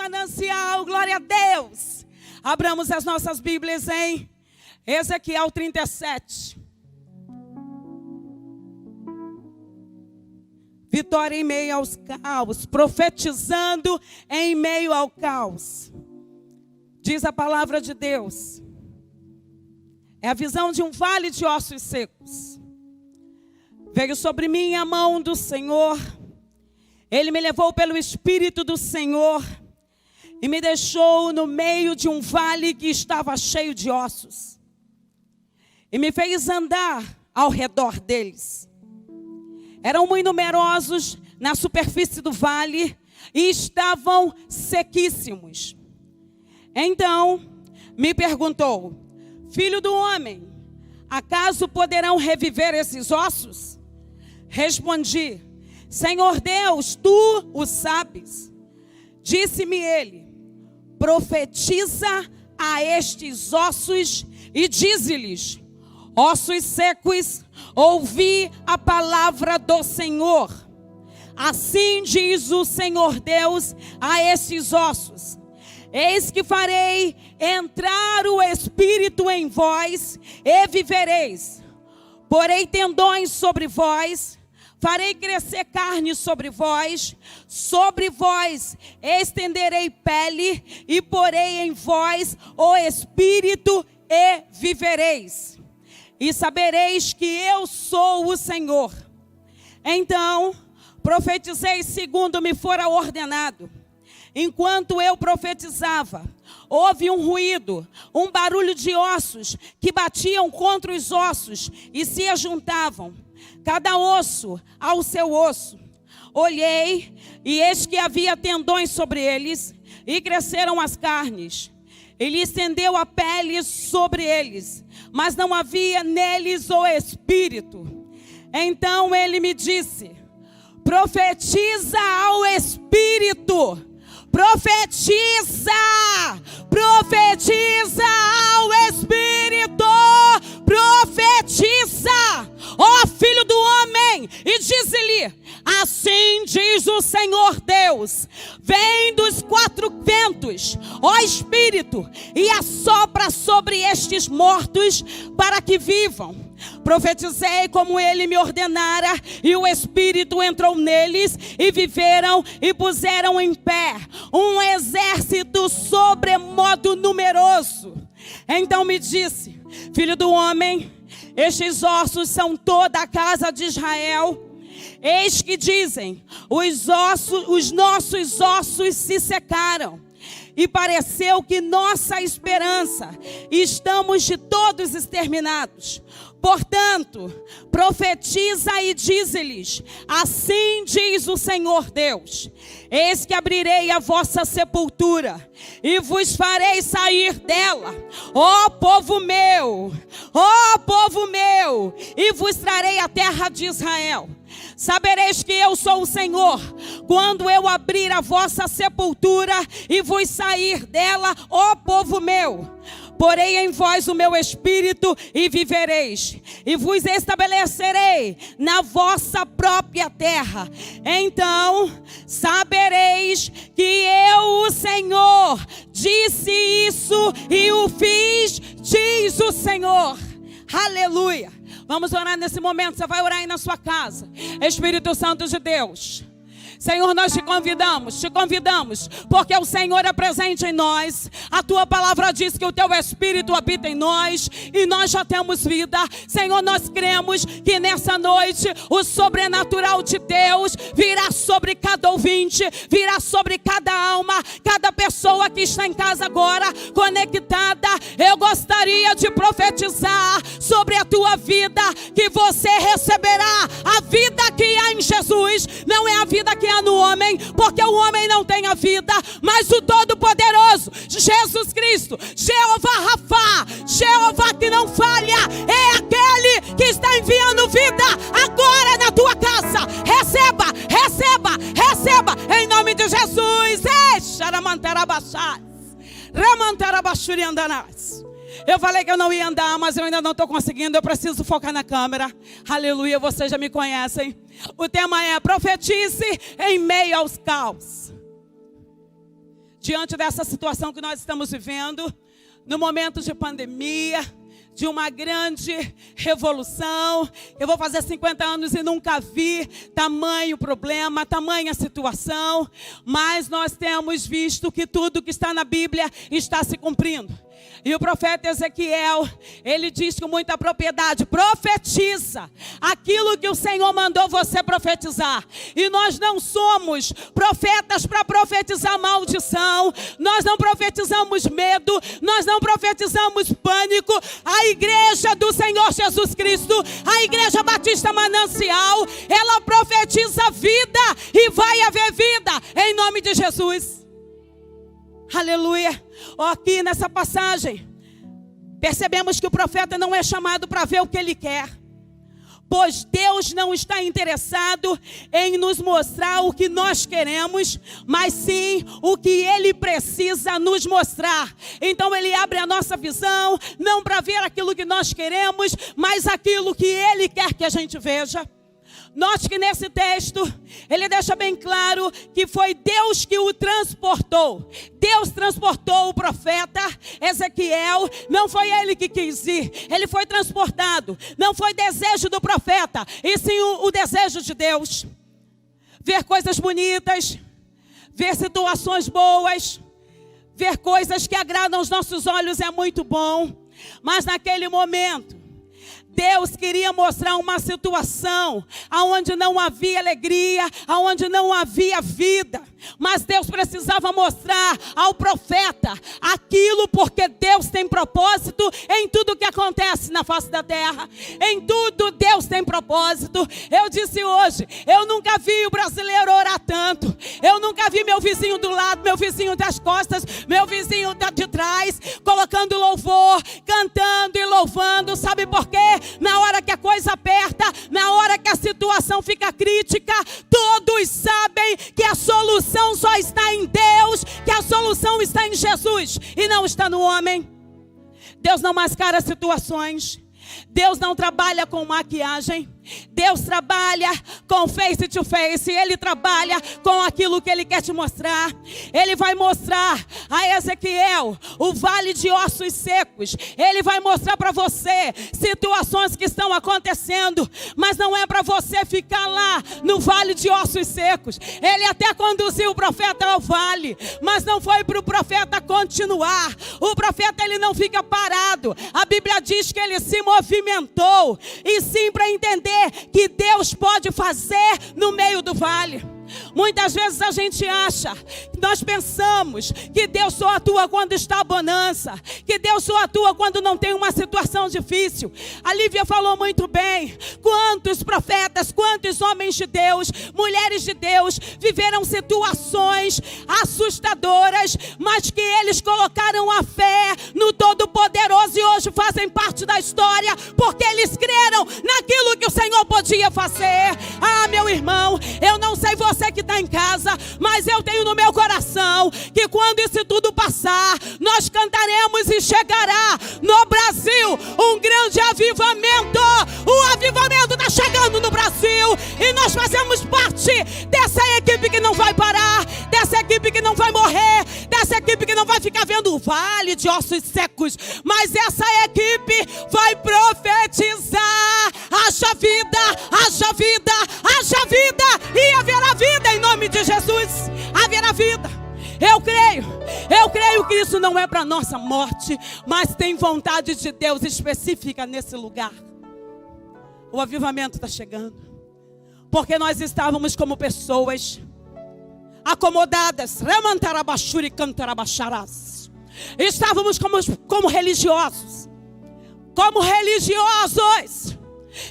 manancial, glória a Deus. Abramos as nossas Bíblias em Ezequiel 37. Vitória em meio aos caos, profetizando em meio ao caos. Diz a palavra de Deus. É a visão de um vale de ossos secos. Veio sobre mim a mão do Senhor. Ele me levou pelo Espírito do Senhor e me deixou no meio de um vale que estava cheio de ossos. E me fez andar ao redor deles. Eram muito numerosos na superfície do vale e estavam sequíssimos. Então me perguntou: filho do homem, acaso poderão reviver esses ossos? Respondi: Senhor Deus, tu o sabes. Disse-me ele: profetiza a estes ossos e dize-lhes: ossos secos, ouvi a palavra do Senhor. Assim diz o Senhor Deus a estes ossos: eis que farei entrar o Espírito em vós e vivereis. Porei tendões sobre vós, farei crescer carne sobre vós estenderei pele e porei em vós o Espírito e vivereis. E sabereis que eu sou o Senhor. Então profetizei segundo me fora ordenado. Enquanto eu profetizava, houve um ruído, um barulho de ossos que batiam contra os ossos e se ajuntavam, cada osso ao seu osso. Olhei e eis que havia tendões sobre eles e cresceram as carnes. Ele estendeu a pele sobre eles, mas não havia neles o Espírito. Então ele me disse: profetiza ao Espírito. Profetiza ao Espírito, profetiza, ó filho do homem, e diz-lhe: assim diz o Senhor Deus, vem dos quatro ventos, ó Espírito, e assopra sobre estes mortos para que vivam. Profetizei como ele me ordenara, e o Espírito entrou neles, e viveram, e puseram em pé um exército sobremodo numeroso. Então me disse: filho do homem, estes ossos são toda a casa de Israel. Eis que dizem: os nossos ossos se secaram, e pareceu que nossa esperança, estamos de todos exterminados. Portanto, profetiza e dize-lhes: assim diz o Senhor Deus, eis que abrirei a vossa sepultura, e vos farei sair dela, ó povo meu, e vos trarei a terra de Israel. Sabereis que eu sou o Senhor, quando eu abrir a vossa sepultura, e vos sair dela, ó povo meu. Porei em vós o meu Espírito e vivereis, e vos estabelecerei na vossa própria terra. Então sabereis que eu, o Senhor, disse isso e o fiz, diz o Senhor. Aleluia. Vamos orar nesse momento. Você vai orar aí na sua casa. Espírito Santo de Deus, Senhor, nós te convidamos, porque o Senhor é presente em nós. A tua palavra diz que o teu Espírito habita em nós, e nós já temos vida. Senhor, nós cremos que nessa noite o sobrenatural de Deus virá sobre cada ouvinte, virá sobre cada alma, cada pessoa que está em casa agora, conectada. Eu gostaria de profetizar sobre a tua vida, que você receberá a vida que há em Jesus. Não é a vida que há no homem, porque o homem não tem a vida, mas o Todo-Poderoso, Jesus Cristo, Jeová Rafá, Jeová que não falha, é aquele que está enviando vida agora na tua casa. Receba, receba, receba, em nome de Jesus. Eu falei que eu não ia andar, mas eu ainda não estou conseguindo. Eu preciso focar na câmera. Aleluia, vocês já me conhecem. O tema é: profetize em meio aos caos. diante dessa situação que nós estamos vivendo, no momento de pandemia, de uma grande revolução. Eu vou fazer 50 anos e nunca vi tamanho problema, tamanha situação, mas nós temos visto que tudo que está na Bíblia está se cumprindo. E o profeta Ezequiel, ele diz com muita propriedade: profetiza aquilo que o Senhor mandou você profetizar. E nós não somos profetas para profetizar maldição, nós não profetizamos medo, nós não profetizamos pânico. A igreja do Senhor Jesus Cristo, a Igreja Batista Manancial, ela profetiza vida e vai haver vida em nome de Jesus. Aleluia. Aqui nessa passagem, percebemos que o profeta não é chamado para ver o que ele quer, pois Deus não está interessado em nos mostrar o que nós queremos, mas sim o que Ele precisa nos mostrar. Então Ele abre a nossa visão, não para ver aquilo que nós queremos, mas aquilo que Ele quer que a gente veja. Note que nesse texto, ele deixa bem claro que foi Deus que o transportou. Deus transportou o profeta Ezequiel, não foi ele que quis ir, ele foi transportado. Não foi desejo do profeta, e sim o desejo de Deus. Ver coisas bonitas, ver situações boas, ver coisas que agradam os nossos olhos é muito bom. Mas naquele momento, Deus queria mostrar uma situação onde não havia alegria, onde não havia vida. Mas Deus precisava mostrar ao profeta aquilo, porque Deus tem propósito em tudo que acontece na face da terra. Em tudo Deus tem propósito. Eu disse hoje, eu nunca vi o brasileiro orar tanto. Eu nunca vi meu vizinho do lado, meu vizinho das costas, meu vizinho de trás, colocando louvor, cantando e louvando. Sabe por quê? Na hora que a coisa aperta, na hora que a situação fica crítica, todos sabem que a solução só está em Deus, que a solução está em Jesus e não está no homem. Deus não mascara situações. Deus não trabalha com maquiagem. Deus trabalha com face to face. Ele trabalha com aquilo que Ele quer te mostrar. Ele vai mostrar a Ezequiel o vale de ossos secos. Ele vai mostrar para você situações que estão acontecendo, mas não é para você ficar lá no vale de ossos secos. Ele até conduziu o profeta ao vale, mas não foi para o profeta continuar. O profeta, ele não fica parado. A Bíblia diz que ele se movimentou, e sim para entender que Deus pode fazer no meio do vale. Muitas vezes a gente acha, nós pensamos que Deus só atua quando está a bonança, que Deus só atua quando não tem uma situação difícil. A Lívia falou muito bem. Quantos profetas, quantos homens de Deus, mulheres de Deus viveram situações assustadoras, mas que eles colocaram a fé no Todo-Poderoso e hoje fazem parte da história, porque eles creram naquilo que o Senhor podia fazer. Ah, meu irmão, eu não sei você que está em casa, mas eu tenho no meu coração que quando isso tudo passar, nós cantaremos e chegará no Brasil um grande avivamento. O avivamento está chegando no Brasil e nós fazemos parte dessa equipe que não vai parar, dessa equipe que não vai morrer, dessa equipe que não vai ficar vendo o vale de ossos secos, mas essa equipe vai profetizar: haja vida, haja vida, haja vida, e haverá vida em nome de Jesus. Haverá vida. Eu creio que isso não é para nossa morte, mas tem vontade de Deus específica nesse lugar. O avivamento está chegando, porque nós estávamos como pessoas acomodadas, estávamos como religiosos,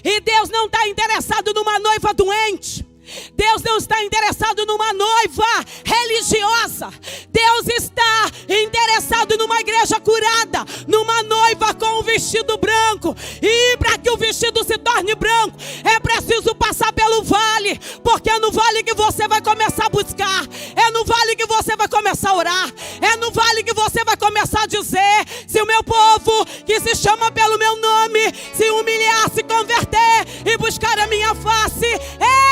e Deus não está interessado numa noiva doente. Deus não está interessado numa noiva religiosa. Deus está interessado numa igreja curada, numa noiva com um vestido branco. E para que o vestido se torne branco, é preciso passar pelo vale, porque é no vale que você vai começar a buscar, é no vale que você vai começar a orar, é no vale que você vai começar a dizer: se o meu povo, que se chama pelo meu nome, se humilhar, se converter e buscar a minha face,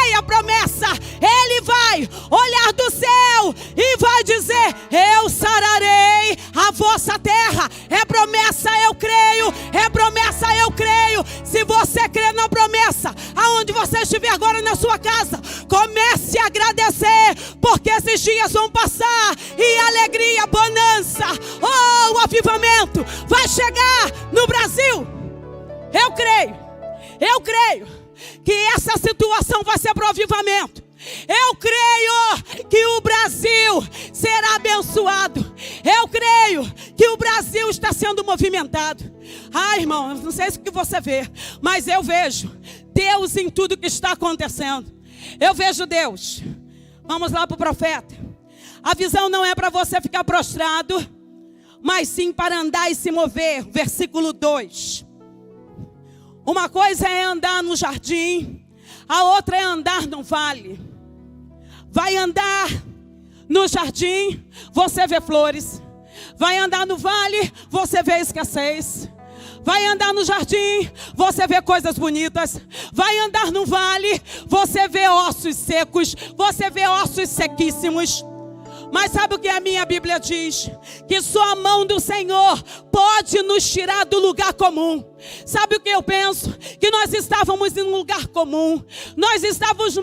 creia a promessa, Ele vai olhar do céu e vai dizer: eu sararei a vossa terra. É promessa, eu creio. É promessa, eu creio. Se você crê na promessa, aonde você estiver agora na sua casa, comece a agradecer, porque esses dias vão passar e alegria, bonança, o avivamento vai chegar no Brasil. Eu creio que essa situação vai ser para o avivamento. Eu creio que o Brasil será abençoado. Eu creio que o Brasil está sendo movimentado. Irmão, não sei o que você vê, mas eu vejo Deus em tudo que está acontecendo. Eu vejo Deus. Vamos lá para o profeta. A visão não é para você ficar prostrado, mas sim para andar e se mover. Versículo 2. Uma coisa é andar no jardim, a outra é andar no vale. Vai andar no jardim, você vê flores. Vai andar no vale, você vê escassez. Vai andar no jardim, você vê coisas bonitas. Vai andar no vale, você vê ossos secos, você vê ossos sequíssimos. Mas sabe o que a minha Bíblia diz? Que só a mão do Senhor pode nos tirar do lugar comum. Sabe o que eu penso? Que nós estávamos em um lugar comum. Nós estávamos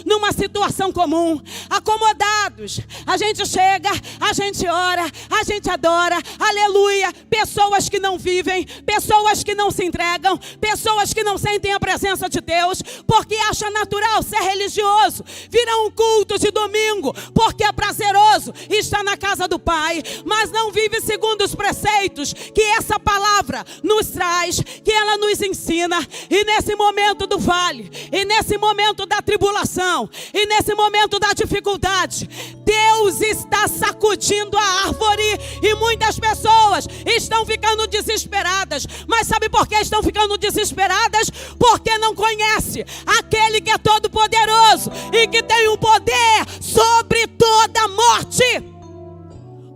numa situação comum, acomodados. A gente chega, a gente ora, a gente adora, aleluia. Pessoas que não vivem, pessoas que não se entregam, pessoas que não sentem a presença de Deus, porque acha natural ser religioso. Viram um culto de domingo, porque é prazeroso estar na casa do Pai, mas não vive segundo os preceitos que essa palavra nos traz, que ela nos ensina. E nesse momento do vale, e nesse momento da tribulação, e nesse momento da dificuldade, Deus está sacudindo a árvore, e muitas pessoas estão ficando desesperadas. Mas sabe por que estão ficando desesperadas? Porque não conhece aquele que é todo poderoso e que tem o poder sobre toda a morte.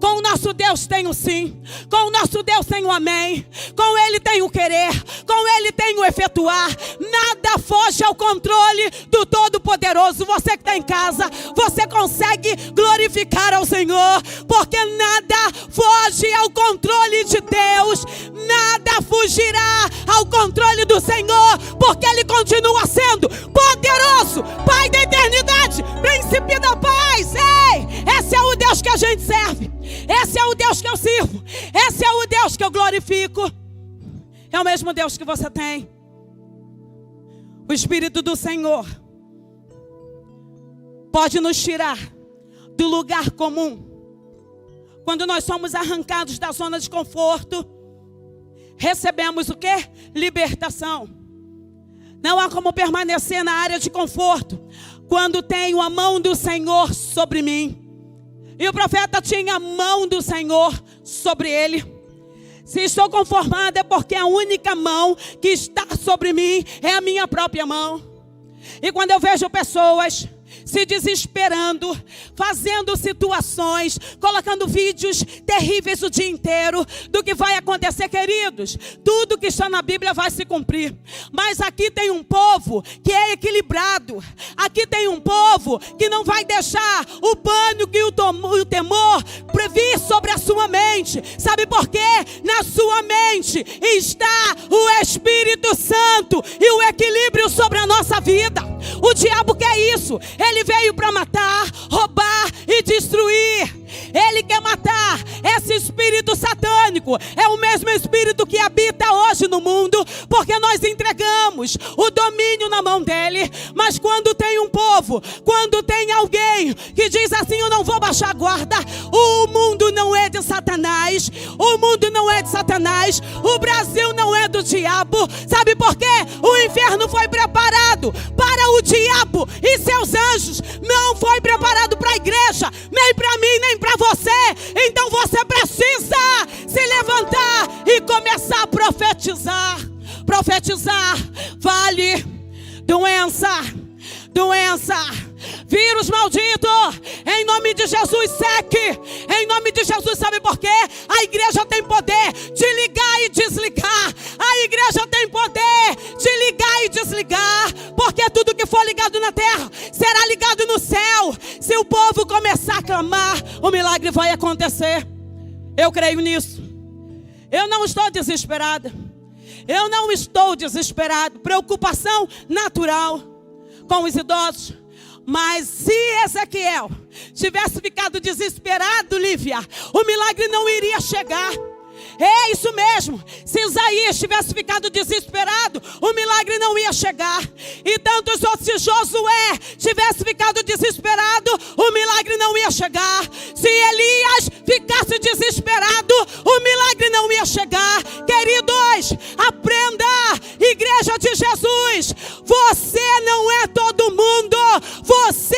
Com o nosso Deus tem o sim, com o nosso Deus tem o amém, com Ele tem o querer, com Ele tem o efetuar. Nada foge ao controle do Todo-Poderoso. Você que está em casa, você consegue glorificar ao Senhor, porque nada foge ao controle de Deus, nada fugirá ao controle do Senhor, porque Ele continua sendo poderoso, Pai da eternidade, Príncipe da paz. Ei, esse é o Deus que a gente serve. Esse é o Deus que eu sirvo. Esse é o Deus que eu glorifico. É o mesmo Deus que você tem. O Espírito do Senhor pode nos tirar do lugar comum. Quando nós somos arrancados da zona de conforto, recebemos o quê? Libertação. Não há como permanecer na área de conforto quando tenho a mão do Senhor sobre mim. E o profeta tinha a mão do Senhor sobre ele. Se estou conformado é porque a única mão que está sobre mim é a minha própria mão. E quando eu vejo pessoas se desesperando, fazendo situações, colocando vídeos terríveis o dia inteiro do que vai acontecer, queridos, tudo que está na Bíblia vai se cumprir. Mas aqui tem um povo que é equilibrado. Aqui tem um povo que não vai deixar o pânico e o temor vir sobre a sua mente. Sabe por quê? Na sua mente está o Espírito Santo e o equilíbrio sobre a nossa vida. O diabo quer isso. Ele veio para matar, roubar e destruir. Ele quer matar. Esse espírito satânico é o mesmo espírito que habita hoje no mundo, porque nós entregamos o domínio na mão dele. Mas quando tem um povo, quando tem alguém que diz assim: eu não vou baixar a guarda, o mundo não é de Satanás, o mundo não é de Satanás, o Brasil não é do diabo. Sabe por quê? O inferno foi preparado para o diabo e seus anjos, não foi preparado para a igreja, nem para mim, nem para você. Então você precisa se levantar e começar a profetizar. Profetizar. Vale, doença, vírus maldito, em nome de Jesus, seque, em nome de Jesus. Sabe por quê? A igreja tem poder de ligar e desligar. A igreja tem poder de ligar e desligar, porque tudo que for ligado ligado na terra, será ligado no céu. Se o povo começar a clamar, o milagre vai acontecer. Eu creio nisso. Eu não estou desesperada. Eu não estou desesperado. Preocupação natural com os idosos. Mas se Ezequiel tivesse ficado desesperado, Lívia, o milagre não iria chegar. É isso mesmo. Se Isaías tivesse ficado desesperado, o milagre não ia chegar. E tantos outros, se Josué tivesse ficado desesperado, o milagre não ia chegar. Se Elias ficasse desesperado, o milagre não ia chegar. Queridos, aprenda, igreja de Jesus, você não é todo mundo. Você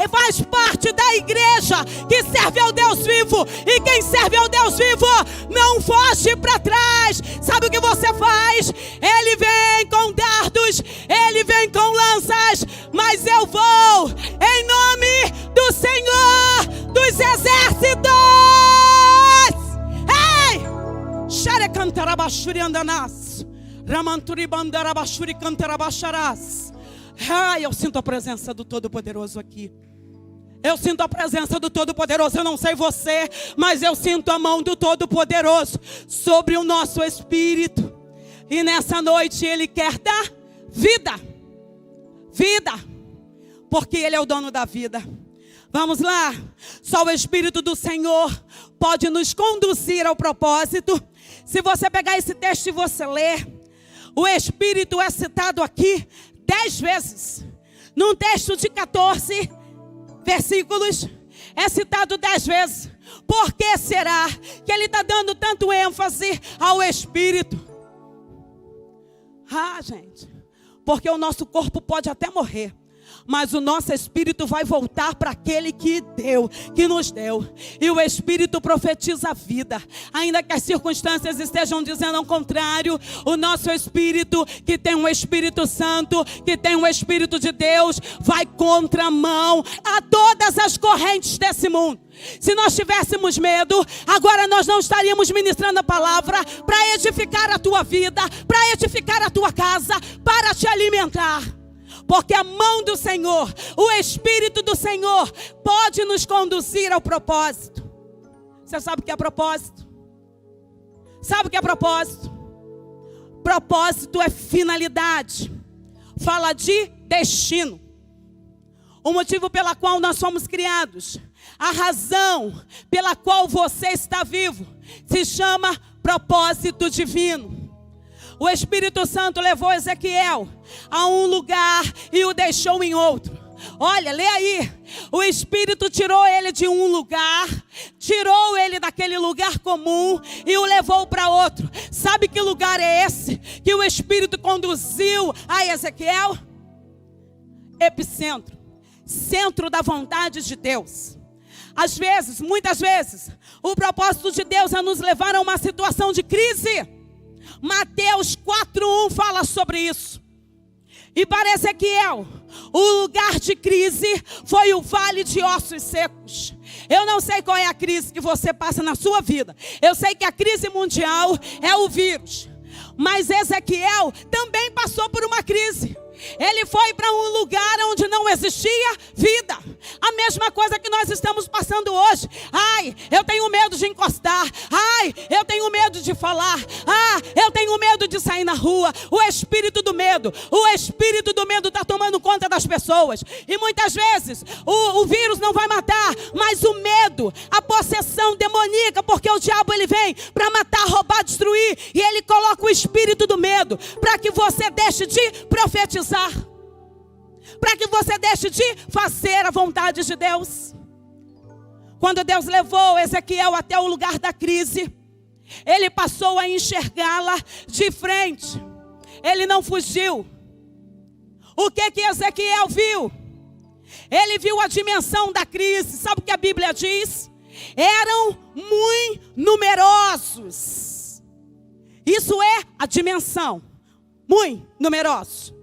faz parte da igreja que serve ao Deus vivo. E quem serve ao Deus vivo não foge para trás. Sabe o que você faz? Ele vem com dardos, ele vem com lanças, mas eu vou em nome do Senhor dos exércitos. Ei! Xare cantarabashuri andanas, ramanturi bandarabashuri cantarabacharás. Ai, eu sinto a presença do Todo-Poderoso aqui. Eu sinto a presença do Todo-Poderoso. Eu não sei você, mas eu sinto a mão do Todo-Poderoso sobre o nosso espírito. E nessa noite Ele quer dar vida. Vida. Porque Ele é o dono da vida. Vamos lá. Só o Espírito do Senhor pode nos conduzir ao propósito. Se você pegar esse texto e você ler, o Espírito é citado aqui 10 vezes. Num texto de 14 versículos, é citado 10 vezes. Por que será que ele está dando tanto ênfase ao Espírito? Gente, porque o nosso corpo pode até morrer, mas o nosso espírito vai voltar para aquele que nos deu. E o Espírito profetiza a vida. Ainda que as circunstâncias estejam dizendo ao contrário, o nosso espírito, que tem um Espírito Santo, que tem um Espírito de Deus, vai contramão a todas as correntes desse mundo. Se nós tivéssemos medo, agora nós não estaríamos ministrando a palavra para edificar a tua vida, para edificar a tua casa, para te alimentar. Porque a mão do Senhor, o Espírito do Senhor pode nos conduzir ao propósito. Você sabe o que é propósito? Sabe o que é propósito? Propósito é finalidade. Fala de destino. O motivo pela qual nós fomos criados. A razão pela qual você está vivo se chama propósito divino. O Espírito Santo levou Ezequiel a um lugar e o deixou em outro. Olha, lê aí. O Espírito tirou ele de um lugar, tirou ele daquele lugar comum e o levou para outro. Sabe que lugar é esse que o Espírito conduziu a Ezequiel? Epicentro, centro da vontade de Deus. Às vezes, muitas vezes, o propósito de Deus é nos levar a uma situação de crise. Mateus 4:1 fala sobre isso. E para Ezequiel, o lugar de crise foi o vale de ossos secos. Eu não sei qual é a crise que você passa na sua vida. Eu sei que a crise mundial é o vírus. Mas Ezequiel também passou por uma crise. Ele foi para um lugar onde não existia vida. A mesma coisa que nós estamos passando hoje. Ai, eu tenho medo de encostar. Ai, eu tenho medo de falar. Eu tenho medo de sair na rua. O espírito do medo está tomando conta das pessoas. E muitas vezes o vírus não vai matar, mas o medo, a possessão demoníaca, porque o diabo ele vem para matar, roubar, destruir. E ele coloca o espírito do medo para que você deixe de profetizar, para que você deixe de fazer a vontade de Deus. Quando Deus levou Ezequiel até o lugar da crise, ele passou a enxergá-la de frente. Ele não fugiu. O que Ezequiel viu? Ele viu a dimensão da crise. Sabe o que a Bíblia diz? Eram muito numerosos. Isso é a dimensão. Muito numerosos.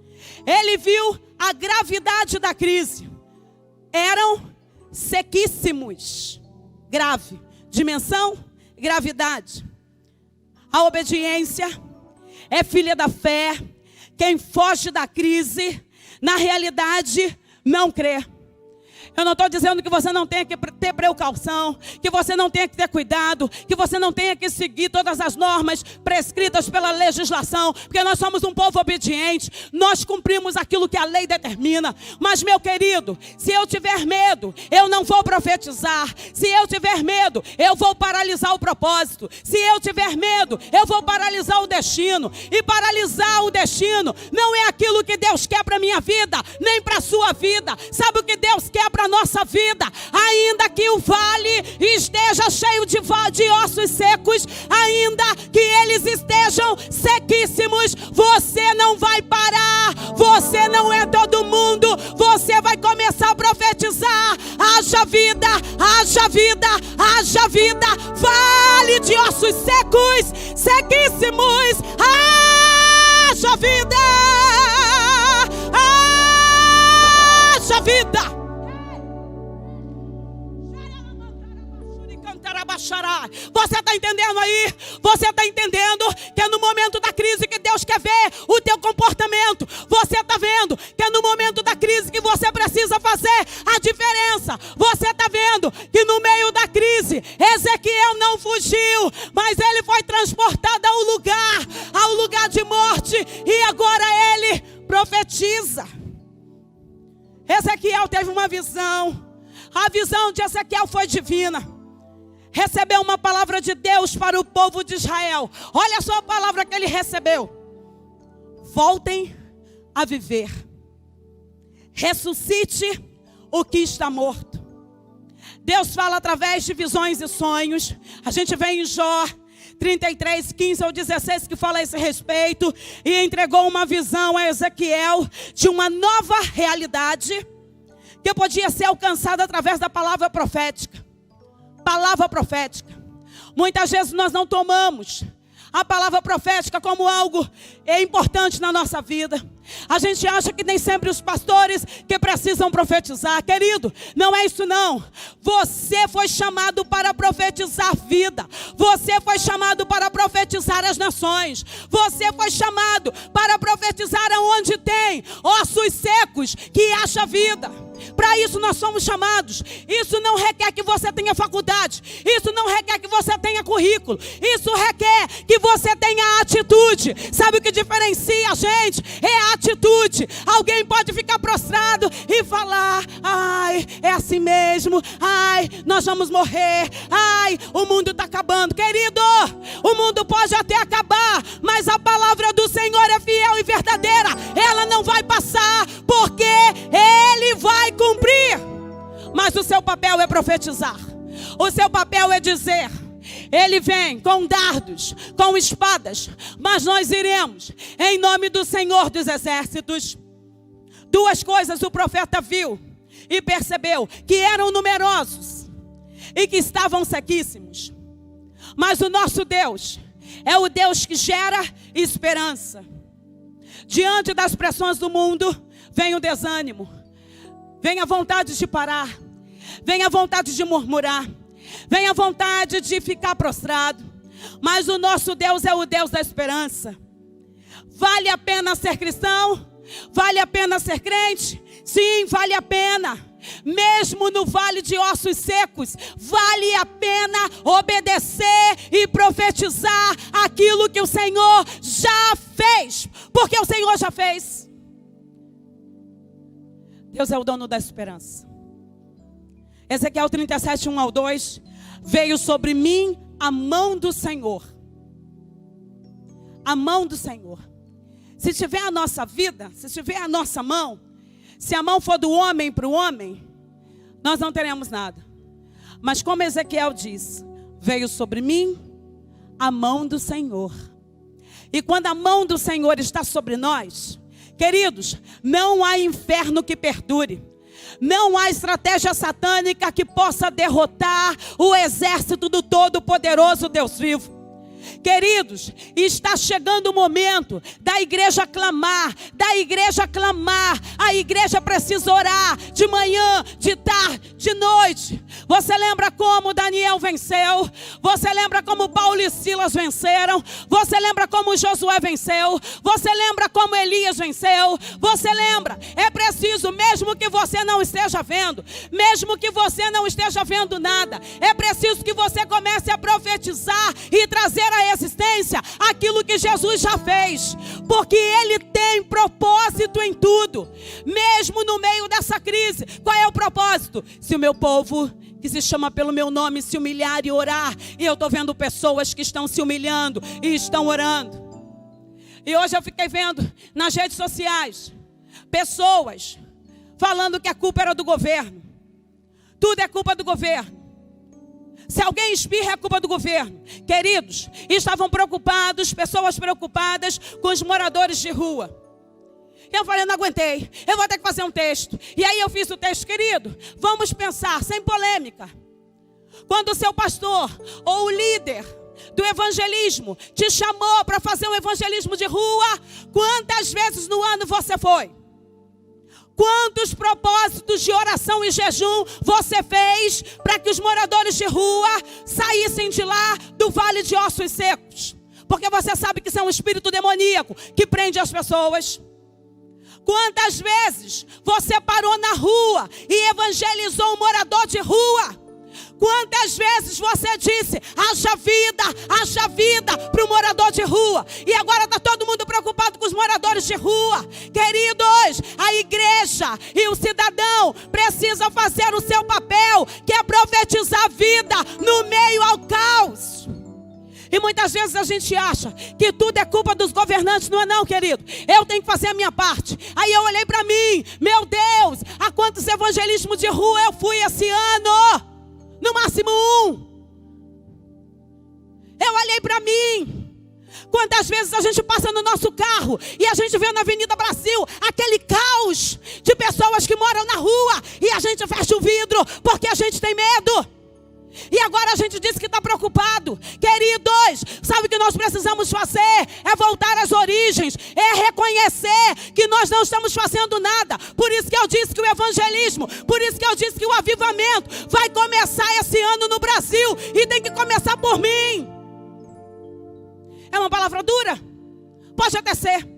Ele viu a gravidade da crise. Eram sequíssimos. Grave. Dimensão, gravidade. A obediência é filha da fé. Quem foge da crise na realidade, não crê. Eu não estou dizendo que você não tenha que ter precaução, que você não tenha que ter cuidado, que você não tenha que seguir todas as normas prescritas pela legislação, porque nós somos um povo obediente, nós cumprimos aquilo que a lei determina. Mas, meu querido, se eu tiver medo, eu não vou profetizar. Se eu tiver medo, eu vou paralisar o propósito. Se eu tiver medo, eu vou paralisar o destino. E paralisar o destino não é aquilo que Deus quer para a minha vida, nem para a sua vida. Sabe o que Deus quer para a nossa vida? Ainda que o vale esteja cheio de ossos secos, ainda que eles estejam sequíssimos, você não vai parar. Você não é todo mundo. Você vai começar a profetizar: haja vida, haja vida, haja vida. Vale de ossos secos, sequíssimos, haja vida, haja vida. Você está entendendo aí? Você está entendendo que é no momento da crise que Deus quer ver o teu comportamento? Você está vendo que é no momento da crise que você precisa fazer a diferença? Você está vendo que no meio da crise Ezequiel não fugiu, mas ele foi transportado ao lugar de morte, e agora ele profetiza. Ezequiel teve uma visão. A visão de Ezequiel foi divina. Recebeu uma palavra de Deus para o povo de Israel. Olha só a palavra que ele recebeu: voltem a viver, ressuscite o que está morto. Deus fala através de visões e sonhos. A gente vê em Jó 33, 15 ao 16, que fala a esse respeito. E entregou uma visão a Ezequiel de uma nova realidade que podia ser alcançada através da palavra profética. Palavra profética. Muitas vezes nós não tomamos a palavra profética como algo importante na nossa vida. A gente acha que nem sempre os pastores que precisam profetizar. Querido, não é isso não. Você foi chamado para profetizar vida. Você foi chamado para profetizar as nações. Você foi chamado para profetizar aonde tem ossos secos que haja vida. Para isso nós somos chamados. Isso não requer que você tenha faculdade. Isso não requer que você tenha currículo. Isso requer que você tenha atitude. Sabe o que diferencia a gente? É a atitude. Alguém pode ficar prostrado e falar: ai, é assim mesmo. Ai, nós vamos morrer. Ai, o mundo está acabando. Querido, o mundo pode até acabar, mas a palavra do Senhor é fiel e verdadeira. Ela não vai passar, porque Ele vai cumprir. Mas o seu papel é profetizar. O seu papel é dizer: Ele vem com dardos, com espadas, mas nós iremos em nome do Senhor dos Exércitos. Duas coisas o profeta viu e percebeu: que eram numerosos e que estavam sequíssimos. Mas o nosso Deus é o Deus que gera esperança. Diante das pressões do mundo, vem o desânimo, vem a vontade de parar, vem a vontade de murmurar, vem a vontade de ficar prostrado. Mas o nosso Deus é o Deus da esperança. Vale a pena ser cristão? Vale a pena ser crente? Sim, vale a pena. Mesmo no vale de ossos secos, vale a pena obedecer e profetizar aquilo que o Senhor já fez. Porque o Senhor já fez. Deus é o dono da esperança. Ezequiel 37, 1 ao 2. Veio sobre mim a mão do Senhor. A mão do Senhor. Se tiver a nossa vida, se tiver a nossa mão, se a mão for do homem para o homem, nós não teremos nada. Mas como Ezequiel diz: veio sobre mim a mão do Senhor. E quando a mão do Senhor está sobre nós, queridos, não há inferno que perdure. Não há estratégia satânica que possa derrotar o exército do Todo-Poderoso Deus vivo. Queridos, está chegando o momento da igreja clamar, a igreja precisa orar de manhã, de tarde, de noite. Você lembra como Daniel venceu? Você lembra como Paulo e Silas venceram? Você lembra como Josué venceu? Você lembra como Elias venceu? Você lembra? É preciso, mesmo que você não esteja vendo, mesmo que você não esteja vendo nada, é preciso que você comece a profetizar e trazer à existência aquilo que Jesus já fez, porque Ele tem propósito em tudo, mesmo no meio dessa crise. Qual é o propósito? Se o meu povo, que se chama pelo meu nome, se humilhar e orar, e eu estou vendo pessoas que estão se humilhando e estão orando. E hoje eu fiquei vendo nas redes sociais pessoas falando que a culpa era do governo. Tudo é culpa do governo. Se alguém espirra, é culpa do governo. Queridos, estavam preocupados, pessoas preocupadas com os moradores de rua. Eu falei, não aguentei, eu vou ter que fazer um texto. E aí eu fiz o texto. Querido, vamos pensar, sem polêmica. Quando o seu pastor ou o líder do evangelismo te chamou para fazer um evangelismo de rua, quantas vezes no ano você foi? Quantos propósitos de oração e jejum você fez para que os moradores de rua saíssem de lá do vale de ossos secos? Porque você sabe que isso é um espírito demoníaco que prende as pessoas. Quantas vezes você parou na rua e evangelizou um morador de rua? Quantas vezes você disse, haja vida para o morador de rua? E agora está todo mundo preocupado com os moradores de rua. Queridos, a igreja e o cidadão precisam fazer o seu papel, que é profetizar vida no meio ao caos. E muitas vezes a gente acha que tudo é culpa dos governantes. Não é não, querido. Eu tenho que fazer a minha parte. Aí eu olhei para mim, meu Deus, a quantos evangelismos de rua eu fui esse ano? No máximo 1. Eu olhei para mim. Quantas vezes a gente passa no nosso carro e a gente vê na Avenida Brasil aquele caos de pessoas que moram na rua e a gente fecha o vidro porque a gente tem medo. E agora a gente diz que está preocupado. Queridos, sabe o que nós precisamos fazer? É voltar às origens, é reconhecer que nós não estamos fazendo nada. Por isso que eu disse que o evangelismo, por isso que eu disse que o avivamento vai começar esse ano no Brasil, e tem que começar por mim. É uma palavra dura? Pode até ser,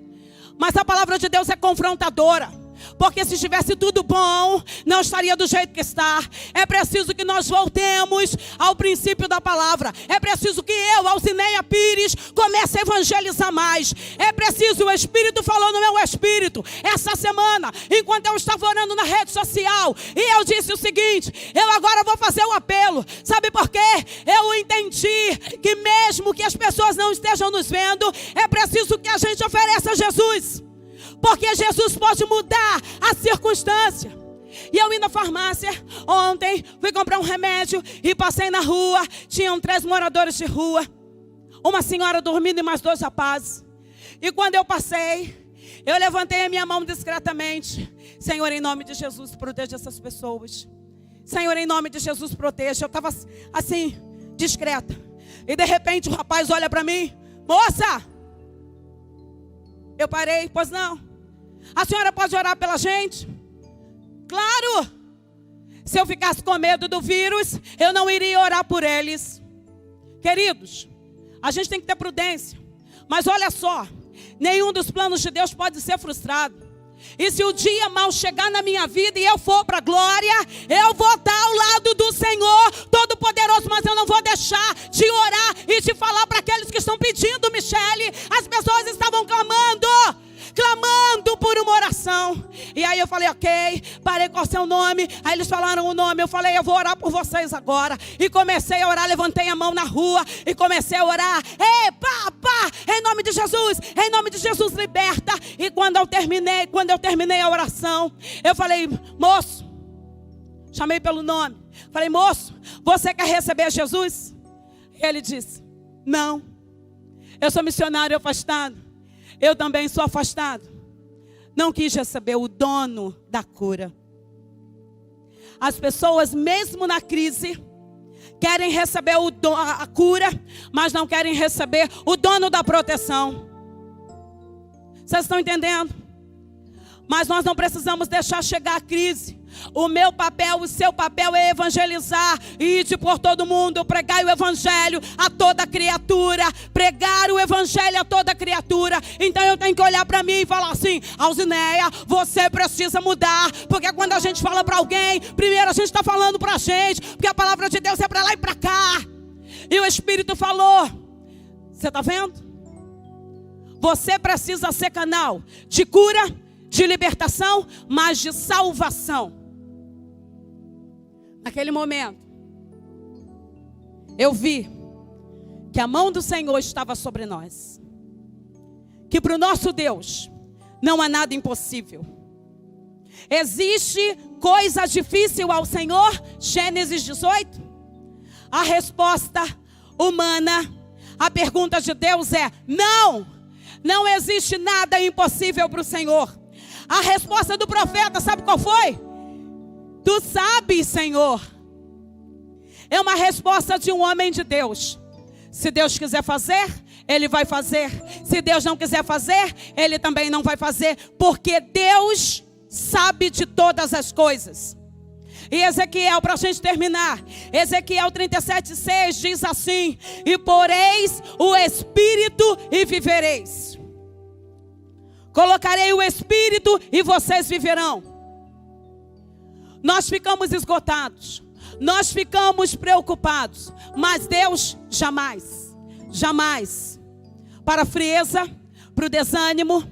mas a palavra de Deus é confrontadora. Porque se estivesse tudo bom, não estaria do jeito que está. É preciso que nós voltemos ao princípio da palavra. É preciso que eu, Alcineia Pires, comece a evangelizar mais. É preciso, o Espírito falou no meu espírito essa semana, enquanto eu estava orando na rede social, e eu disse o seguinte: eu agora vou fazer um apelo. Sabe por quê? Eu entendi que mesmo que as pessoas não estejam nos vendo, é preciso que a gente ofereça a Jesus. Porque Jesus pode mudar a circunstância. E eu ia na farmácia ontem, fui comprar um remédio e passei na rua. Tinham 3 moradores de rua, uma senhora dormindo e mais 2 rapazes. E quando eu passei, eu levantei a minha mão discretamente. Senhor, em nome de Jesus, proteja essas pessoas. Senhor, em nome de Jesus, proteja. Eu estava assim, discreta. E de repente o rapaz olha para mim: moça! Eu parei, pois não. A senhora pode orar pela gente? Claro! Se eu ficasse com medo do vírus, eu não iria orar por eles. Queridos, a gente tem que ter prudência. Mas olha só, nenhum dos planos de Deus pode ser frustrado. E se o dia mal chegar na minha vida e eu for para a glória, eu vou estar ao lado do Senhor Todo-Poderoso. Mas eu não vou deixar de orar e de falar para aqueles que estão pedindo, Michele. As pessoas estavam clamando por uma oração. E aí eu falei, ok, parei com o seu nome. Aí eles falaram o nome, eu falei, eu vou orar por vocês agora. E comecei a orar, levantei a mão na rua e comecei a orar. Ei, pá, em nome de Jesus, liberta. E quando eu terminei a oração, eu falei, moço, chamei pelo nome, falei, moço, você quer receber Jesus? E ele disse, não, eu sou missionário afastado. Eu também sou afastado. Não quis receber o dono da cura. As pessoas, mesmo na crise, querem receber a cura, mas não querem receber o dono da proteção. Vocês estão entendendo? Mas nós não precisamos deixar chegar a crise. O meu papel, o seu papel é evangelizar e ir por todo mundo, pregar o evangelho a toda criatura, pregar o evangelho a toda criatura. Então eu tenho que olhar para mim e falar assim: Alzineia, você precisa mudar, porque quando a gente fala para alguém, primeiro a gente está falando para a gente, porque a palavra de Deus é para lá e para cá. E o Espírito falou, você está vendo? Você precisa ser canal de cura, de libertação, mas de salvação. Naquele momento, eu vi que a mão do Senhor estava sobre nós. Que para o nosso Deus não há nada impossível. Existe coisa difícil ao Senhor? Gênesis 18. A resposta humana, a pergunta de Deus é: não, não existe nada impossível para o Senhor. A resposta do profeta, sabe qual foi? Tu sabes, Senhor. É uma resposta de um homem de Deus. Se Deus quiser fazer, Ele vai fazer. Se Deus não quiser fazer, Ele também não vai fazer. Porque Deus sabe de todas as coisas. E Ezequiel, para a gente terminar, Ezequiel 37:6 diz assim: e poreis o Espírito e vivereis. Colocarei o Espírito e vocês viverão. Nós ficamos esgotados, nós ficamos preocupados, mas Deus jamais, jamais. Para a frieza, para o desânimo,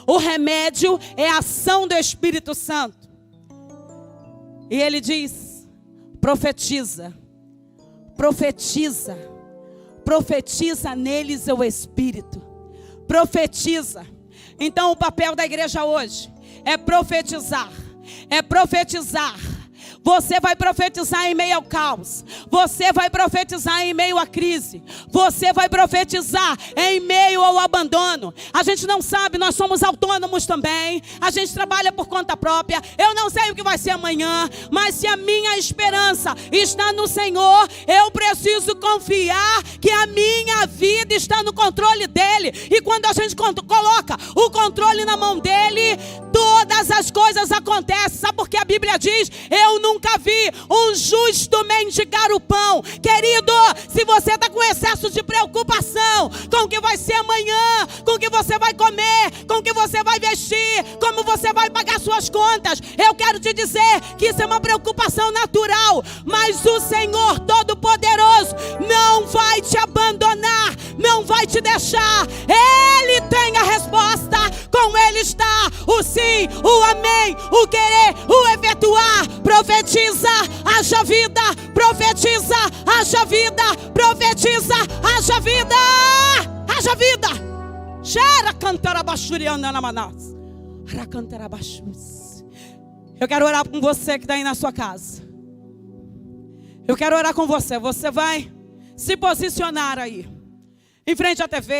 o remédio é a ação do Espírito Santo. E Ele diz: profetiza, profetiza, profetiza neles o Espírito, profetiza. Então o papel da igreja hoje é profetizar. É profetizar. Você vai profetizar em meio ao caos. Você vai profetizar em meio à crise. Você vai profetizar em meio ao abandono. A gente não sabe, nós somos autônomos também. A gente trabalha por conta própria. Eu não sei o que vai ser amanhã, mas se a minha esperança está no Senhor, eu preciso confiar que a minha vida está no controle dEle. E quando a gente coloca o controle na mão dEle, todas as coisas acontecem. Sabe por que a Bíblia diz: eu nunca vi um justo mendigar o pão. Querido, se você está com excesso de preocupação com o que vai ser amanhã, com o que você vai comer, com o que você vai vestir, como você vai pagar suas contas, eu quero te dizer que isso é uma preocupação natural. Mas o Senhor Todo-Poderoso não vai te abandonar, não vai te deixar. Ele tem a resposta. Com Ele está o sim, o amém, o querer, o efetuar. Profetiza, haja vida. Profetiza, haja vida. Profetiza, haja vida. Haja vida. Gera cantarabachuriana na manas. Eu quero orar com você que está aí na sua casa. Eu quero orar com você. Você vai se posicionar aí, em frente à TV,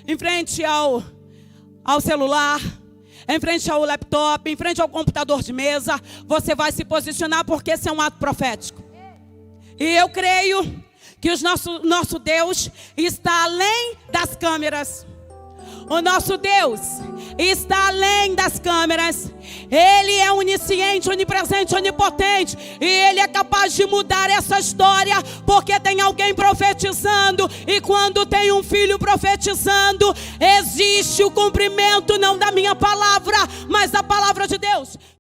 em frente ao celular, em frente ao laptop, em frente ao computador de mesa. Você vai se posicionar, porque esse é um ato profético. E eu creio que o nosso Deus está além das câmeras. O nosso Deus está além das câmeras. Ele é onisciente, onipresente, onipotente. E Ele é capaz de mudar essa história, porque tem alguém profetizando. E quando tem um filho profetizando, existe o cumprimento não da minha palavra, mas da palavra de Deus.